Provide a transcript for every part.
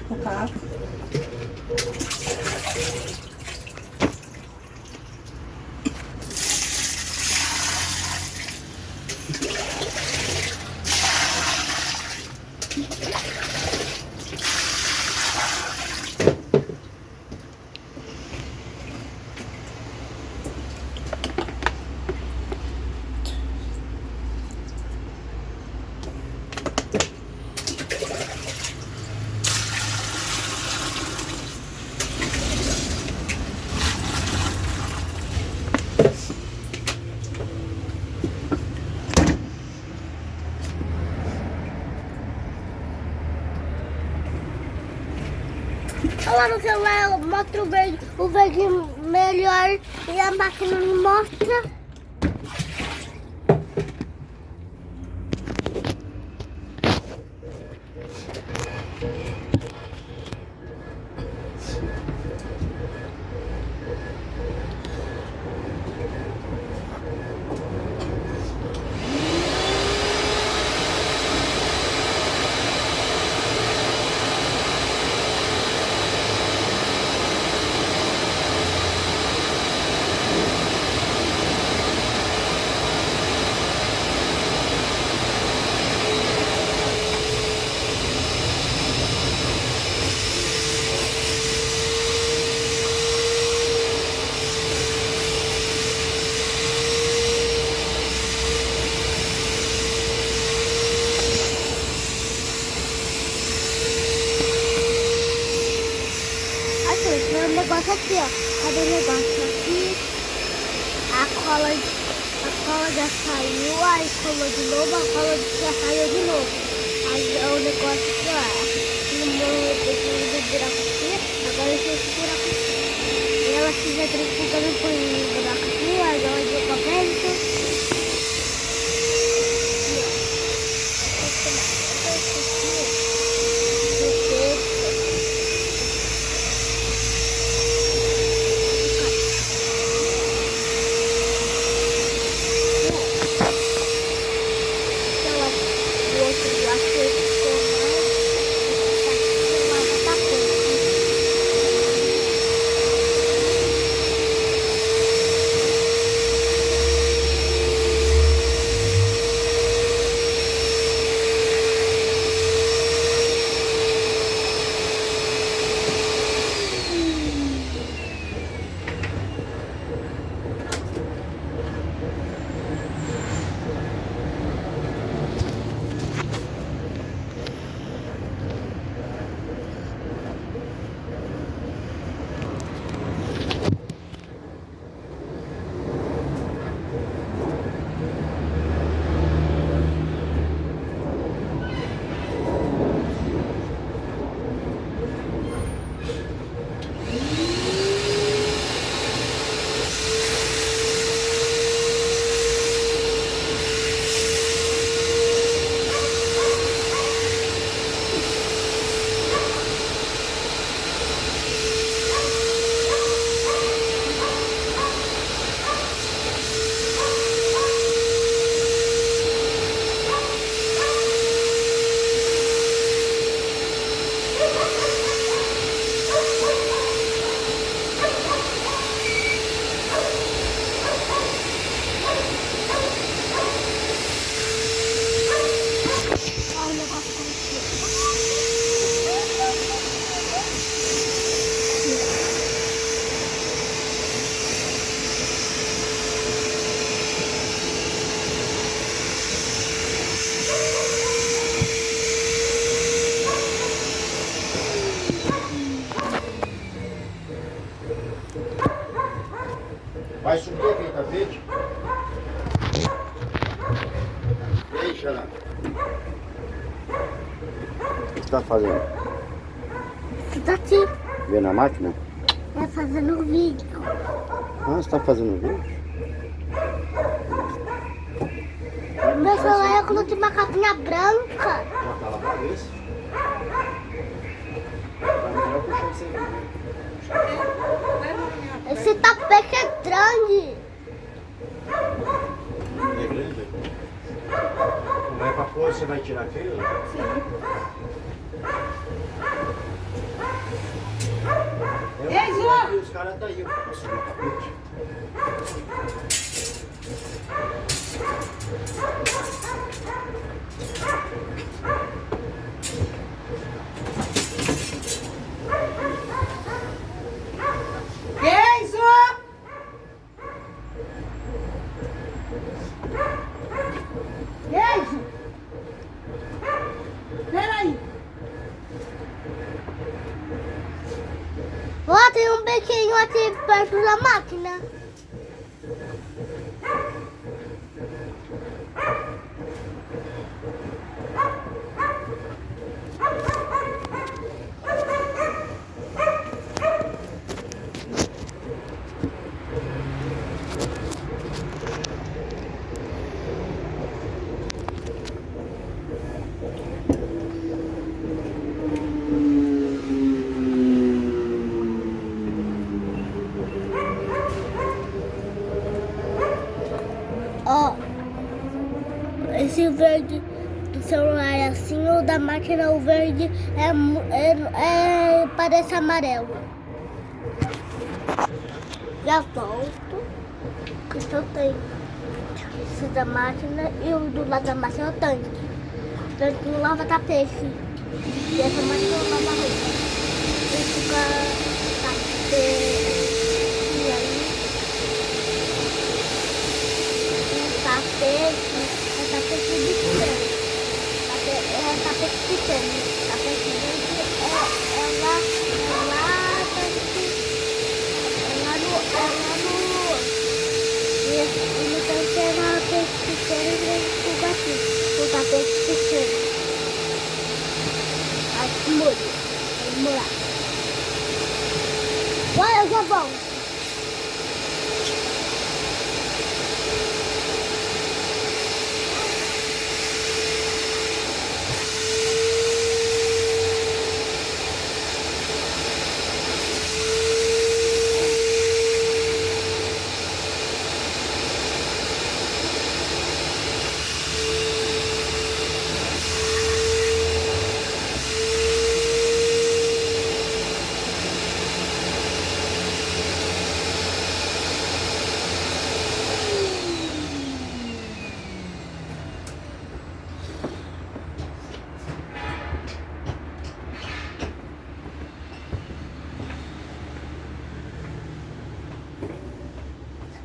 Colocar. Lá no celular mostra o verde melhor e a máquina não mostra. Tem um negócio aqui, ó. Cadê o negócio aqui? A cola já saiu, aí colou de novo, a cola já saiu de novo. Aí é o negócio aqui, ó. Esse buraco aqui, agora esse buraco aqui. E ela fica tricotando por um buraco aqui, aí ela joga vento. Vai subir aquele tapete? Deixa lá. O que você está fazendo? Você tá aqui, Vendo a máquina? é fazendo vídeo. Ah, você está fazendo vídeo? Meu celular eu coloquei uma capinha branca. Já tá lá pra cabeça? Vai melhor puxar isso aí. Esse tapete é grande. É grande? Depois você vai tirar aquele? Ei, João! Os caras tá aí, eu posso subir o tapete. Ei, João! Ei, João! Peraí. Ó, tem um bequinho aqui perto da máquina. Ó, esse verde do celular é assim, o da máquina, o verde parece amarelo. Já volto. Então tem esse da máquina e o do lado da máquina é o tanque. O tanque não lava tapete. E essa máquina não lava roupa. Ele fica tapete. E aí tapete pequeno. É tapete pequeno. Tapete grande é lá no e no tanque é tapete pequeno e grande tudo aqui. O tapete pequeno. Aqui muda. Vamos lá. Olha, eu já volto.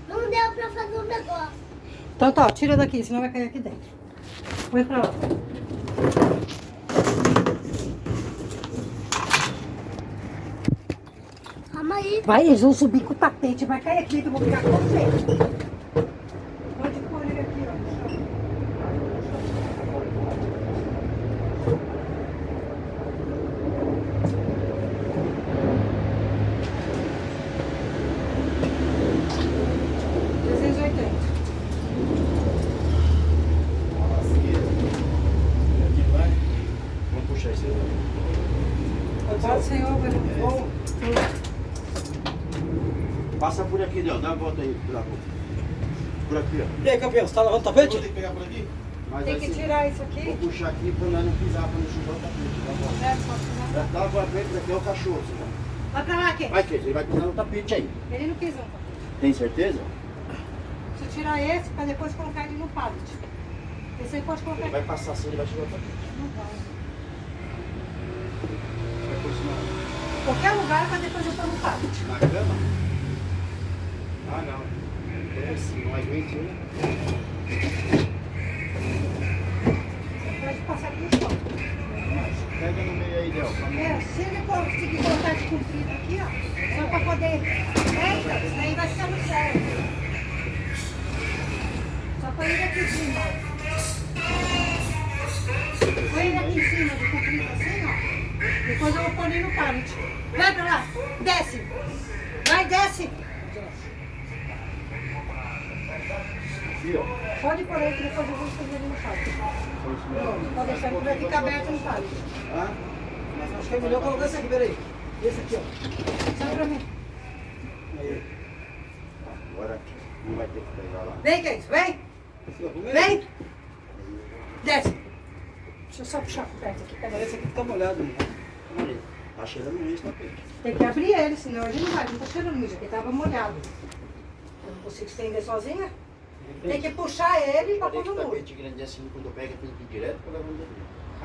Não deu pra fazer um negócio. Então tá, tira daqui, senão vai cair aqui dentro. Põe pra lá. Calma aí. Vai, eles vão subir com o tapete, vai cair aqui, que eu vou ficar com você. Pode pôr ele aqui, ó. Vamos puxar isso aí. Obrigado, senhor. Bom. Passa por aqui, Léo. Dá uma volta aí. Por aqui, ó. E aí, campeão, você tá lavando o tapete? Vou ter que pegar por aqui? Mas Tem vai que ser- tirar isso aqui. Vou puxar aqui pra nós não pisar, pra não chuvar o tapete. Dá uma volta. É, só que Dá uma volta pra frente, aqui é o cachorro. Senhor. vai pra lá, Kê. Vai, Keita, ele vai pisar no tapete aí. Ele não quis um tapete. Tem certeza? Deixa eu tirar esse pra depois colocar ele no pallet. Esse aí pode colocar Ele vai passar assim, ele vai chuvar o tapete. Não vai. Vai pôr isso Qualquer lugar pra depois eu pôr no pallet. na cama? Ah, não. Esse não aguenta, né? Pode passar aqui no chão. Pega no meio aí, Léo. É, se ele conseguir colocar de comprido aqui, ó, só pra poder. Então, isso daí vai ficar no céu. Só põe ele aqui em cima, ó. Põe ele aqui em cima de comprido assim, ó. Depois eu vou pôr ele no pallet. Vai pra lá, desce. Vai, desce. Aqui, ó. Pode pôr ele que depois eu vou fazer ele no pallet. Pode deixar que vai ficar aberto no pallet. Ah? Mas acho que é melhor colocar esse aqui, peraí. Esse aqui, ó. Só pra mim. Aí. Agora não vai ter que pegar lá. Vem, Keis, vem. Aqui, ó, vamos ver. Vem. Desce. Deixa eu só puxar por perto aqui. Peraí. Esse aqui tá molhado. Né? Olha, tá cheirando muito tapete. Tem que abrir ele, senão ele não vai. Não tá cheirando muito, aqui tava molhado. Eu não consigo estender sozinha. Tem que puxar ele pra Olha pôr que no muro. tapete grande assim, quando eu pego, tem que ir direto pra lavar dentro.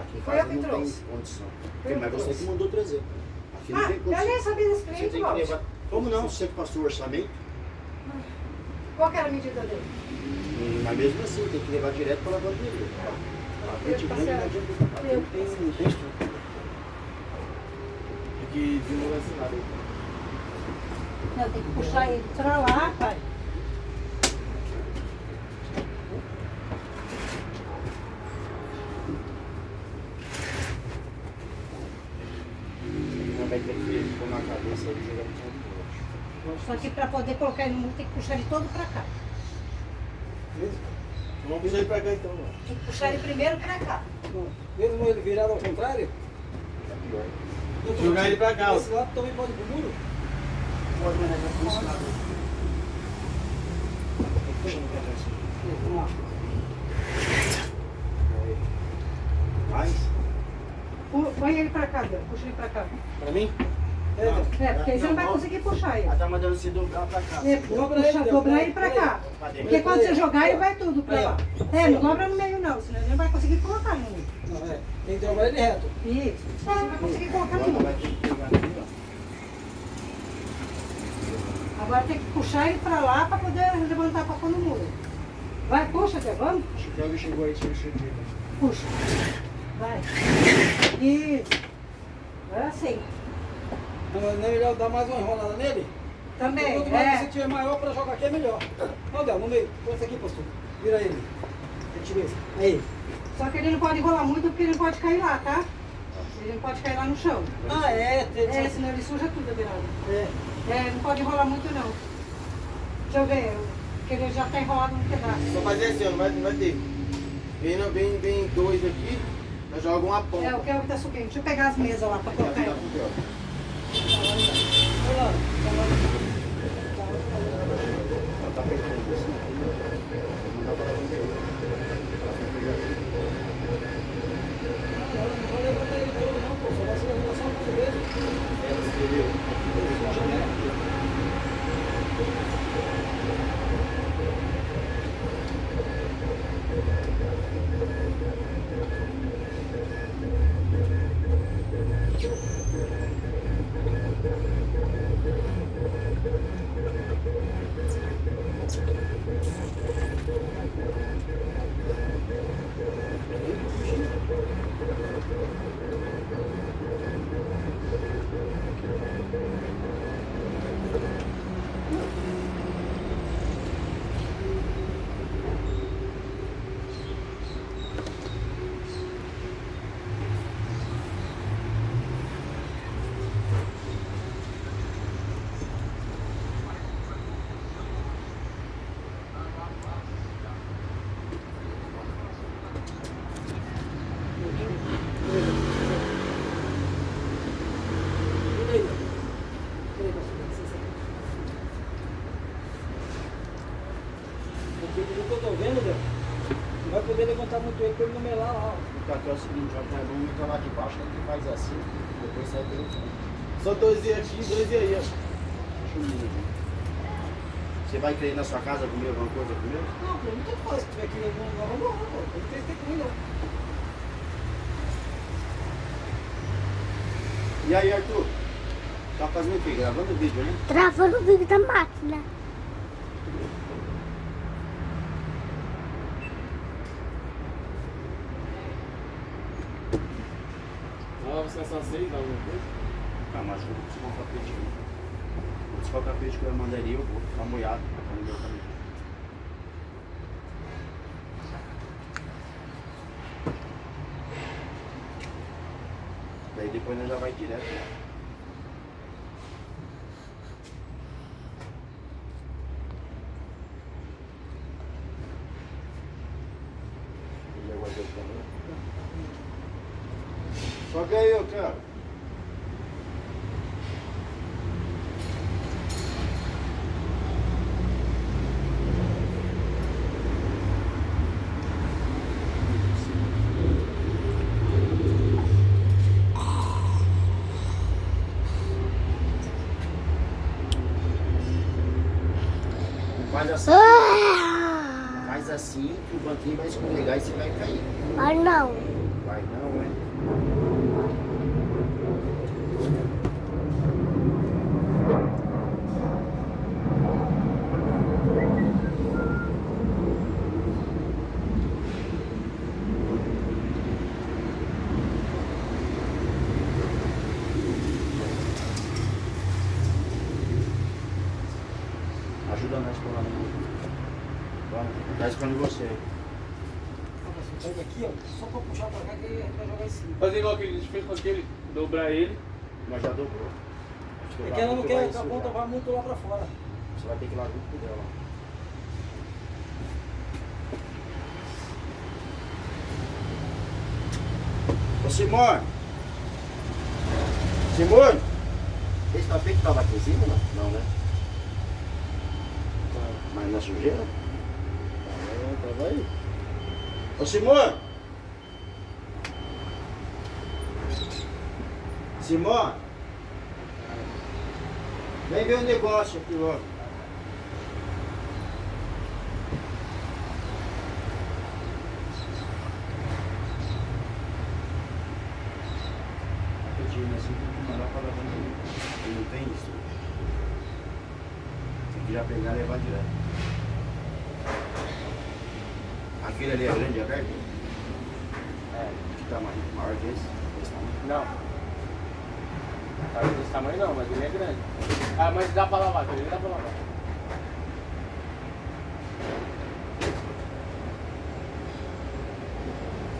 Aqui em Foi eu casa que não tem trouxe. condição. Foi eu Mas que você trouxe. que mandou trazer. Aqui não Ah, tem eu condição. nem sabia desse Você cliente, tem que Walter. levar. Como não? Você que passou o orçamento, Qual que era a medida dele? mas mesmo assim, tem que levar direto pra lavanderia. Tapete grande não adianta. Aqui não tem estrutura. Tem que desenvolver esse lado. Não, tem que puxar ele pra lá, pai. Não vai ter que pôr na cabeça e jogar no chão de novo. Só que pra poder colocar ele no muro tem que puxar ele todo pra cá. Vamos puxar ele pra cá então, ó. Tem que puxar ele primeiro pra cá. Não. Mesmo ele virado ao contrário, Tá pior. Jogar ele pra cá, ó. esse lado também pode ir pro muro. Pode, mas não funciona. Vamos lá. Mais? Põe ele pra cá, Deus. Puxa ele pra cá. Pra mim? É, porque aí você não vai conseguir puxar ele. Ela tá mandando você dobrar pra cá. É, Dobra puxa, ele, Deus, dobrar vai, ele pra vai. cá. Pra dentro. Porque quando você jogar, ele vai tudo pra Aí, ó. lá. É, não dobra no meio não, senão ele não vai conseguir colocar no muro. Não, é. Tem que dobrar ele reto. Isso. Senão você não vai conseguir colocar no Agora muro. vai ter que pegar aqui, ó. Agora tem que puxar ele pra lá pra poder levantar pra pôr no muro. Vai, puxa, Deus, vamos? Acho que alguém chegou aí, seu cheiro. Puxa. Vai. Isso. Agora sim. Não é melhor dar mais uma enrolada nele? Também, Quanto mais você é. tiver maior pra jogar aqui é melhor. Não, Del, no meio. Põe esse aqui, pastor. Vira ele. Deixa eu ver. Aí. Só que ele não pode enrolar muito porque ele não pode cair lá, tá? Ele não pode cair lá no chão. Ah, é. É, senão ele suja tudo a beirada. É. É, não pode enrolar muito não. Deixa eu ver, porque ele já tá enrolado num pedaço. Só fazer assim, ó, não vai ter. Vem dois aqui, nós joga uma ponta. É, o Kelvin tá subindo. Deixa eu pegar as mesas lá pra colocar ela. Vai lá. Tá pegando isso. Não dá pra lavanderia. Não vai levantar ele todo não, pô. Só vai se levantar só uma vez. Entendeu? Porque pelo que eu tô vendo, Del, não vai poder levantar muito ele pra ele não melar lá, ó. Então aqui é o seguinte, ó, vamos entrar lá de baixo, a gente faz assim, depois sai pelo fundo. Só dois aqui, dois aí, ó. Deixa eu ver aqui. Você vai querer ir na sua casa comer alguma coisa comigo? Não, pô, não tem que fazer. Se tiver que ir no vamos lá, pô. Não tem que ir, não. E aí, Arthur? Tá fazendo o quê? Gravando vídeo, né? Travando o vídeo da máquina. Ah, você é só 6, alguma coisa? Ah, mas eu vou buscar um tapete. Vou buscar o tapete que eu mandaria, eu vou ficar molhado pra no meu caminho. Daí depois nós já vai direto. Né? Ele aguardou também. Só que aí, eu quero. Faz assim que o banquinho vai escorregar e você vai cair. Mas não. Vai não, né? Ajuda nós por lá. Vamos, tá esperando você. Pega aqui, ó, só pra puxar pra cá que a gente vai jogar em cima. Fazer igual que a gente fez com aquele, dobrar ele. Mas já dobrou. É que ela não quer que a ponta vá muito lá pra fora. Você vai ter que ir lá junto dela. Ô Simone! Simone! Esse tapete estava aqui em cima, não? Não, né? Mas na sujeira? Tava aí. Ô Simone! Simone! Vem ver o negócio aqui logo. Rapidinho, assim, tem que mandar para lavar no. Não tem isso. Tem que já pegar e levar direto. Aquele ali é grande, é aberto? É. Que tamanho? Maior que esse? Esse tamanho? Não. Tá desse tamanho não, mas ele é grande. Ah, mas dá pra lavar, ele dá pra lavar.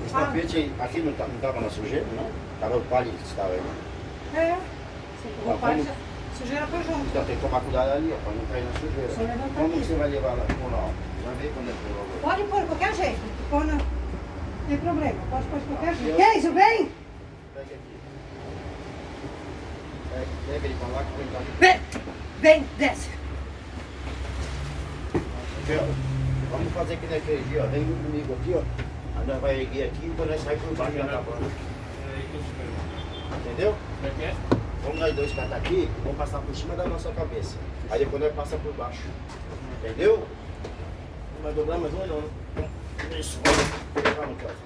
Esse tapete aí, aqui não tava na sujeira, não? Tava o palho que estava aí, não? É. O pai sujeira foi junto. Então tem que tomar cuidado ali, ó, pra não cair na sujeira. Só levantar Como aqui. você vai levar lá? Pô, não. Vai ver quando é que eu vou. Pode pôr de qualquer jeito. Pôr não tem problema. Pode pôr de qualquer jeito. Que isso, vem? Pega aqui. Pega ele pra lá que eu vou entrar. Vem. Vem, desce. Aqui, ó. Vamos fazer aqui naquele dia, ó. Vem comigo aqui, ó. Aí nós vai erguer aqui e quando nós sair por baixo já tá pronto. Entendeu? Como é que é? Vamos nós dois catar aqui, vamos passar por cima da nossa cabeça. Aí depois nós passa por baixo. Entendeu? Não vai dobrar mais um não. Isso, vamos. Calma, Cláudio.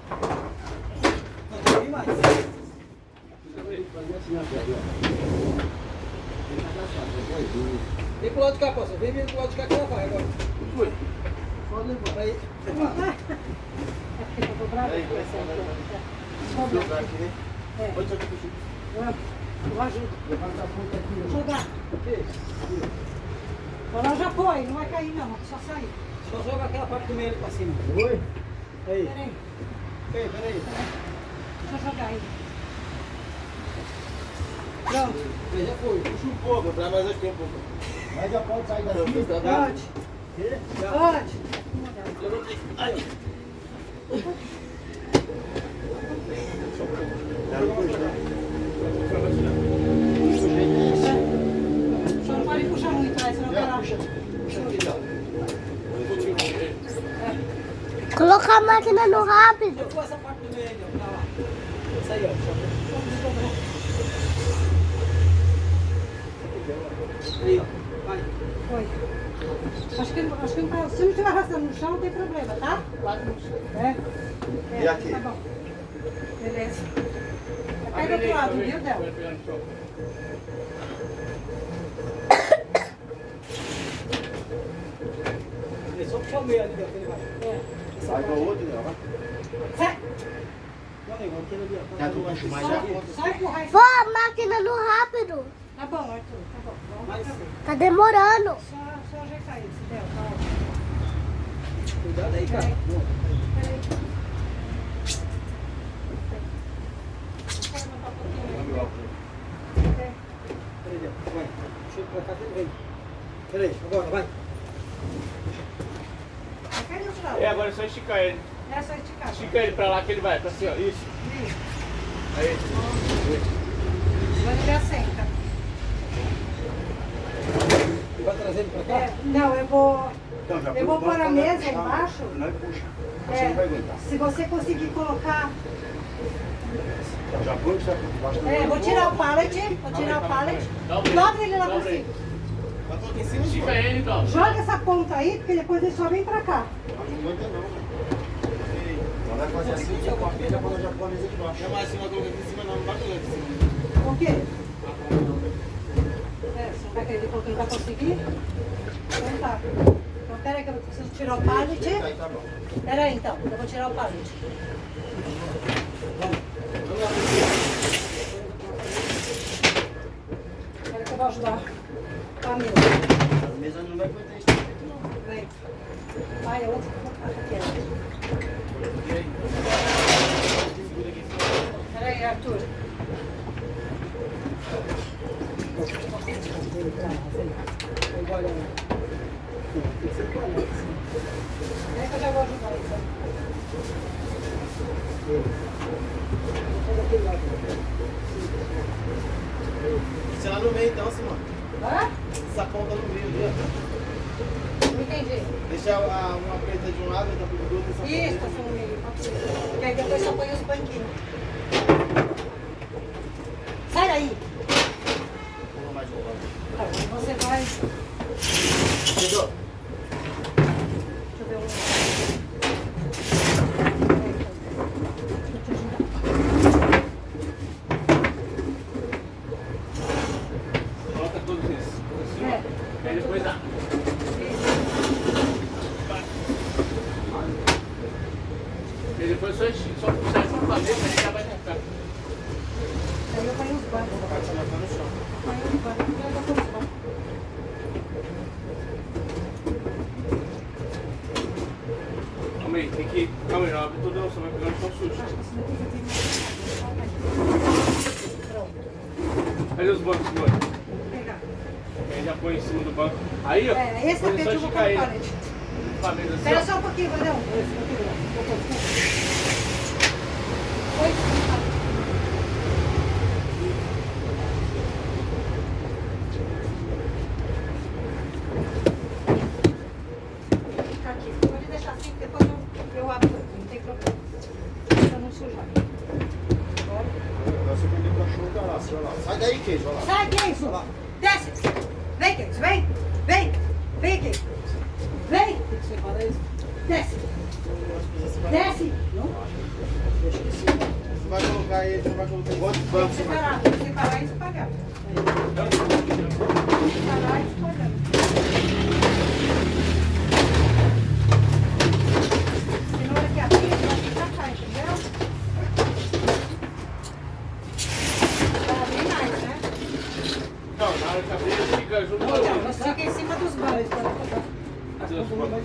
Não tem nem mais. Vem pro lado de cá, poça. Vem pro lado de cá que ela vai agora. Fui. Pode levar. Aí. Aqui pra dobrar. Aí, vai dobrar aqui, né? É. Pode ser que puxa. Eu ajudo. Levanta a ponta aqui, ó. Jogar. Agora já foi, não vai cair não, só sair. Só joga aquela parte do meio ali pra cima. Oi? Aí. Peraí, Peraí. deixa eu jogar aí. Pronto. Aí já foi. Puxa um pouco, pra mais aqui um pouco. Mas já pode sair daqui. Pode. Pode. Só não pode puxar muito, né? Senão ela... Puxa aqui, ó. Colocar a máquina no rápido. Jogou essa parte do meio ali, ó. Pra lá. Isso aí, ó. Aí, ó. Vai. Foi. Acho que não, se não estiver arrastando no chão, não tem problema, tá? Quase no chão. É? E aqui? Tá bom. Beleza. Pega do outro lado, viu, Del? Só puxar o meio ali, ó, que ele vai. Vai para o outro, não, vai. Sai, Não, amigo, aquele ali, ó. Já tu puxa mais já? sai empurrar isso. Pô, a máquina no rápido. Tá bom, Arthur, tá bom. Vamos lá. Tá demorando. Só ajeitar isso, Del, tá ótimo. Cuidado aí, cara. Peraí. Peraí, vai. Deixa eu pra cá que ele vem. Peraí, agora, vai. Cadê o final? É, agora é só esticar ele. É só esticar. Estica ele pra lá que ele vai, pra cima. Isso. Aí. Agora ele assenta. Vai trazendo pra cá? É, não, eu vou Então, já Eu vou puxa, pôr a vamos mesa puxar, embaixo. Nós puxa. Você não vai aguentar. se você conseguir colocar... Já puxa, basta. vou tirar o pallet, Dobra ele lá por cima. Vai colocar em cima de Estica ele, então. Joga essa ponta aí, porque depois ele só vem pra cá. Não aguenta não. Não vai fazer assim, já com a pilha quando já põe a mesa de baixo. Não, mas assim, vai colocar aqui em cima não, não vai colocar aqui em cima. Por quê? Você não vai acreditar que ele vai conseguir? Então tá. Então pera aí que eu preciso tirar o pallet. Aí tá bom. Pera aí então, eu vou tirar o pallet. Espera que eu vou ajudar a mesa. A mesa não vai aguentar isso não. Vem. Ai, a outra aqui. Pera aí, Arthur. É que eu já vou ajudar então. Deixa ela no meio então, Simone. Hã? Essa ponta no meio ali, ó. Não entendi. Deixa uma preta de um lado, outra preta do outro. Essa Isso, ponta passou no meio. Porque aí depois só põe os banquinhos. Sai daí. Não mais roubar. Tá, você vai. Entendeu? Deixa eu ver um. Deixa eu te ajudar. Coloca todos esses. Assim, É. ó. Aí depois dá. E depois só puxar essa cabeça e já vai ficar. Aí eu ponho os bancos. vai no chão. Ponho os bancos. Eu já ponho os bancos. Calma aí, tem que. Calma aí, não abre tudo não, você vai pegar no chão sujo. Pronto. Olha os bancos, Simone. Vou pegar. Aí já põe em cima do banco. Aí, ó. É, esse depois é tapete só eu vou esticar colocar ele. nele. Com a mesa assim, Espera ó. só um pouquinho, Vandão. Oi, fica aqui. Pode deixar assim, que depois eu abro, não tem problema. Pra não sujar. Agora. Agora você perdeu o cachorro tá lá, assim, olha lá. Sai daí, queijo, olha lá. Sai, Kenzo! Desce! Vem, Kenzo, vem! Vem! Vem, Kenzo! Vem! Desce! Desce! Você vai colocar ele, você não vai colocar ele. Quantos Tem bancos que você vai separar, tem que separar e espalhar. Separar e espalhar. Senão daqui a pouco vai ficar cá, entendeu? Vai abrir mais, né? Não, na hora que abrir, ele fica junto com Então, ele. você fica em cima dos bancos. Cadê os bancos?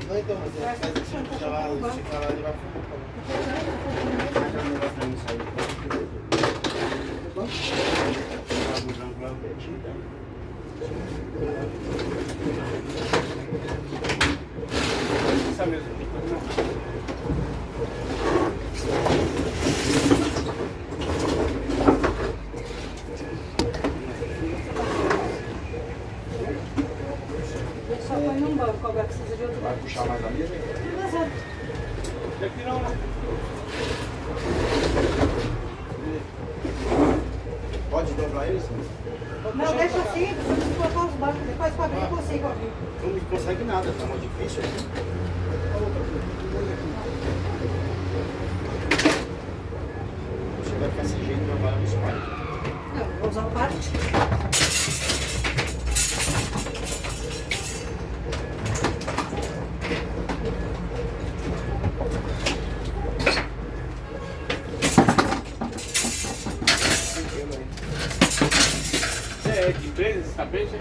Não, então, mas faz assim, deixa lá, estica lá, ele vai fumar. Essa mesmo. Só põe num banco, agora precisa de outro Vai banco. puxar mais a mesa? Mas Daqui não, né? Pode dobrar eles? não, deixa assim, você precisa colocar os bancos, depois para abrir eu consigo abrir. Não consegue nada, tá muito difícil aqui. Você vai ficar sem jeito trabalhar no espaço. Não, vou usar o pallet. É de empresa esse tapete?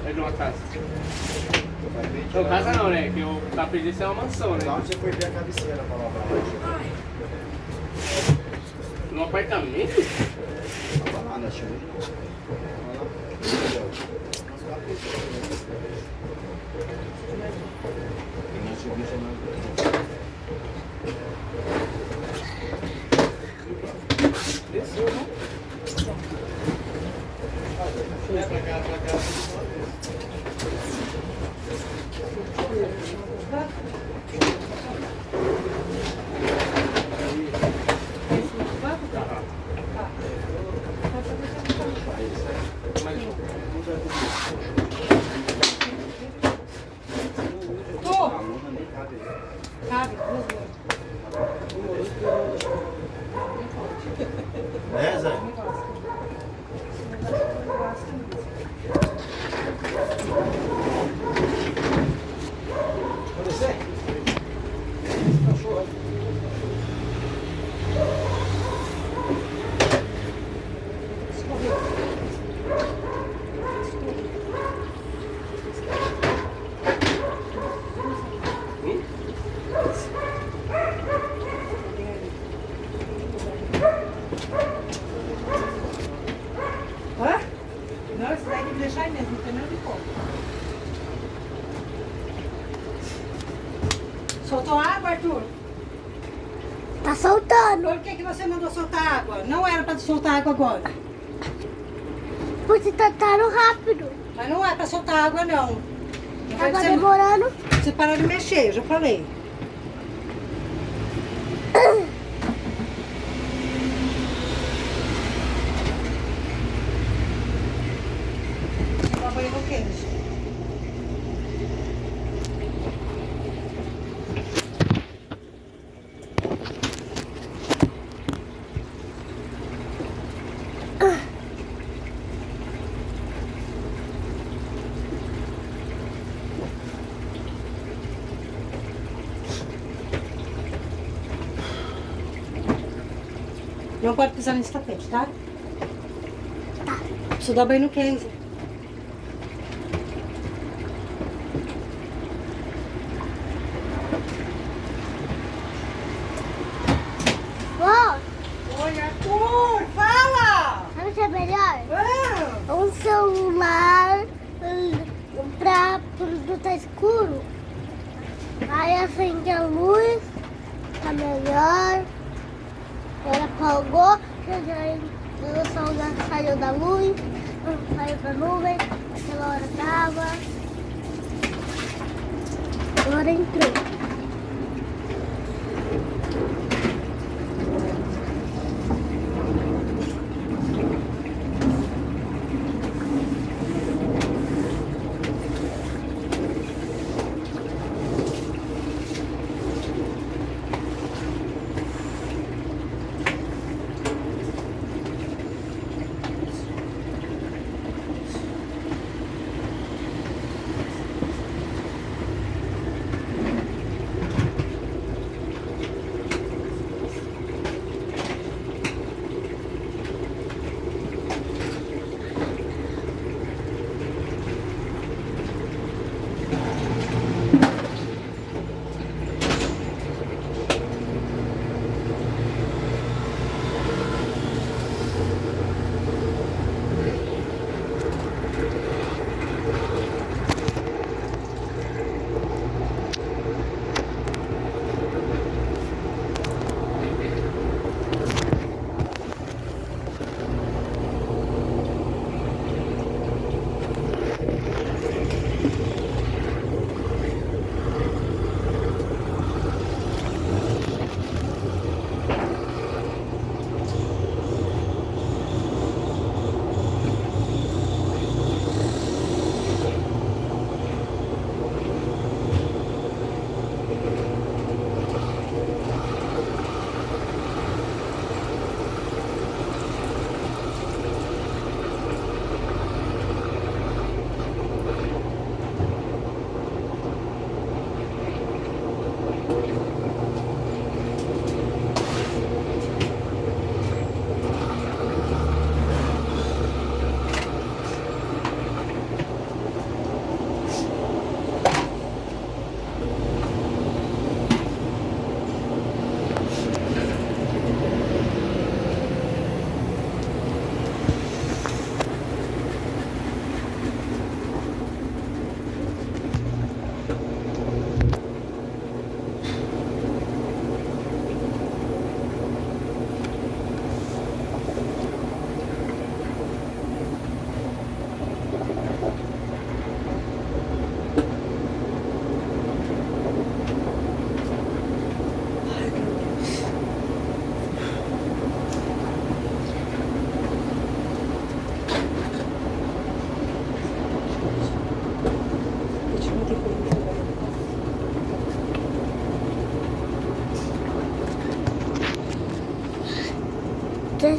É de uma casa? Tapete, Não, casa não, né? Que o tapete desse é uma mansão, né? Da onde você foi ver a cabeceira pra lavar lá? No apartamento? Tava lá na chuva. Olha lá. Tem mais chuva chamando. Desceu, não? É pra cá, pra cá. Mais um. deixar aí mesmo, não tem nada de pouco. Soltou água, Arthur? Tá soltando. Por que você mandou soltar água? Não era pra soltar água agora. Porque tá rápido. Mas não é pra soltar água, não. Tá Você, demorando. você para de mexer, eu já falei. Tomar banho no queijo. Não pode pisar nesse tapete, tá? Tá. Preciso dar banho no Kenzo. Ó, Oi, Arthur, fala! sabe o que é melhor? Ah, Um celular pra quando tá escuro. Aí acende a luz, tá melhor. Ela apagou, o sol já saiu da luz, saiu da nuvem, aquela hora tava. Agora entrou.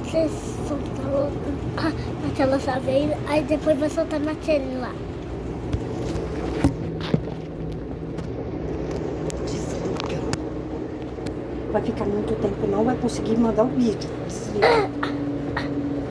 Você soltar naquela saveira, aí depois vai soltar naquele lá. vai ficar muito tempo, não vai conseguir mandar o vídeo. Desliga.